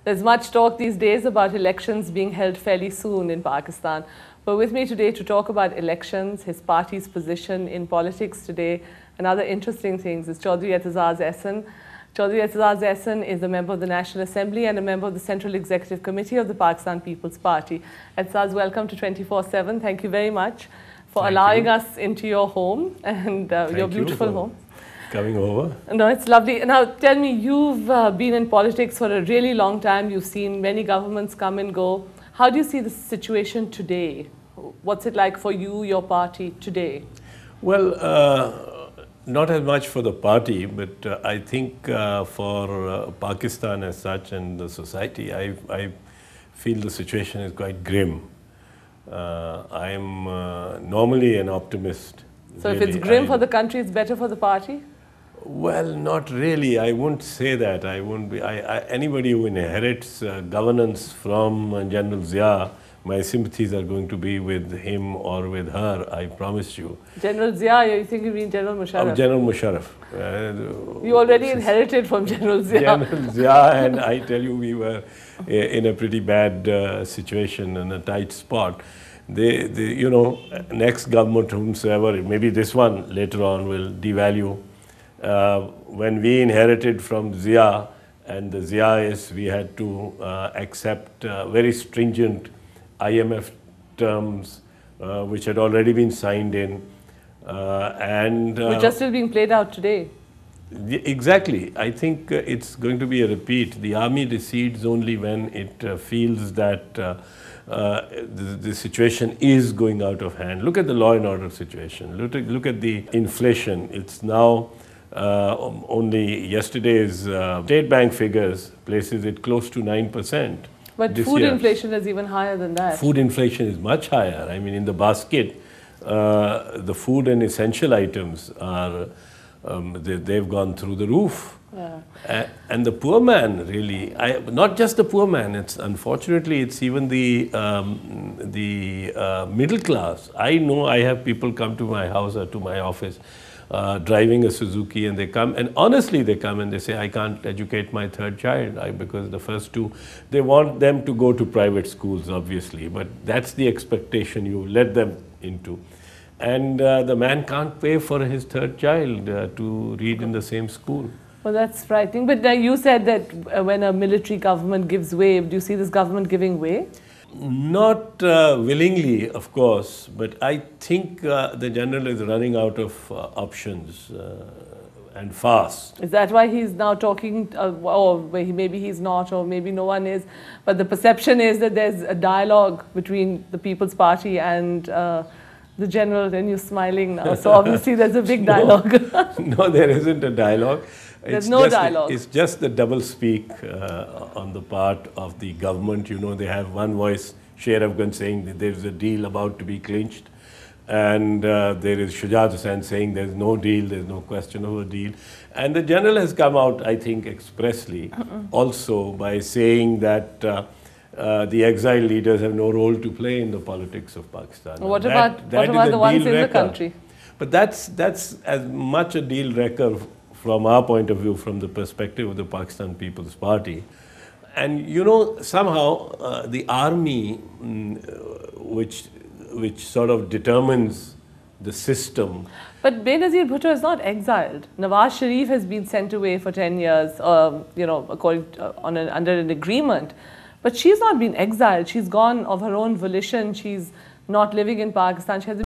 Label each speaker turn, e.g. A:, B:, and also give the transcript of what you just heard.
A: There's much talk these days about elections being held fairly soon in Pakistan. But with me today to talk about elections, his party's position in politics today, and other interesting things is Chaudhry Aitzaz Ahsan. Chaudhry Aitzaz Ahsan is a member of the National Assembly and a member of the Central Executive Committee of the Pakistan People's Party. Aitzaz, welcome to 24/7. Thank you very much for allowing us into your home and your beautiful home.
B: Coming over.
A: No, it's lovely. Now, tell me, you've been in politics for a really long time. You've seen many governments come and go. How do you see the situation today? What's it like for you, your party today?
B: Well, not as much for the party, but I think for Pakistan as such and the society, I feel the situation is quite grim. I'm normally an optimist.
A: So really. If it's grim for the country, it's better for the party?
B: Well, not really. I wouldn't say that. I wouldn't be. Anybody who inherits governance from General Zia, my sympathies are going to be with him or with her, I promise you.
A: General Zia, you think you mean General Musharraf?
B: Oh, General Musharraf.
A: You already inherited from General Zia.
B: General Zia, and I tell you, we were in a pretty bad situation, in a tight spot. You know, next government, whomsoever, maybe this one later on will devalue. When we inherited from Zia, and the Ziais, we had to accept very stringent IMF terms, which had already been signed in.
A: Which are still being played out today.
B: Exactly. I think it's going to be a repeat. The army recedes only when it feels that the situation is going out of hand. Look at the law and order situation. Look at the inflation. It's now only yesterday's State Bank figures places it close to 9%.
A: But food inflation is even higher than that.
B: Food inflation is much higher. I mean, in the basket, the food and essential items are, they've gone through the roof. Yeah. And the poor man, really, not just the poor man, unfortunately, it's even the middle class. I know I have people come to my house or to my office driving a Suzuki, and they come, and honestly they come and they say, I can't educate my third child because the first two, they want them to go to private schools, obviously, but that's the expectation you let them into. And the man can't pay for his third child to read in the same school.
A: Well, that's frightening. But you said that when a military government gives way, do you see this government giving way?
B: Not willingly, of course, but I think the general is running out of options and fast.
A: Is that why he's now talking, or maybe he's not, or maybe no one is, but the perception is that there's a dialogue between the People's Party and the general, and you're smiling now, so obviously there's a big dialogue.
B: No, there isn't a dialogue.
A: There's no dialogue.
B: It's just the double speak on the part of the government. You know, they have one voice, Sher Afghan, saying that there's a deal about to be clinched. And there is Aitzaz Ahsan saying there's no deal, there's no question of a deal. And the general has come out, I think, expressly also by saying that the exiled leaders have no role to play in the politics of Pakistan.
A: What about the ones in the country?
B: But that's as much a deal wrecker from our point of view, from the perspective of the Pakistan People's Party. And you know, somehow the army, which sort of determines the system.
A: But Benazir Bhutto is not exiled. Nawaz Sharif has been sent away for 10 years, you know, according under an agreement. But she's not been exiled. She's gone of her own volition. She's not living in Pakistan. She has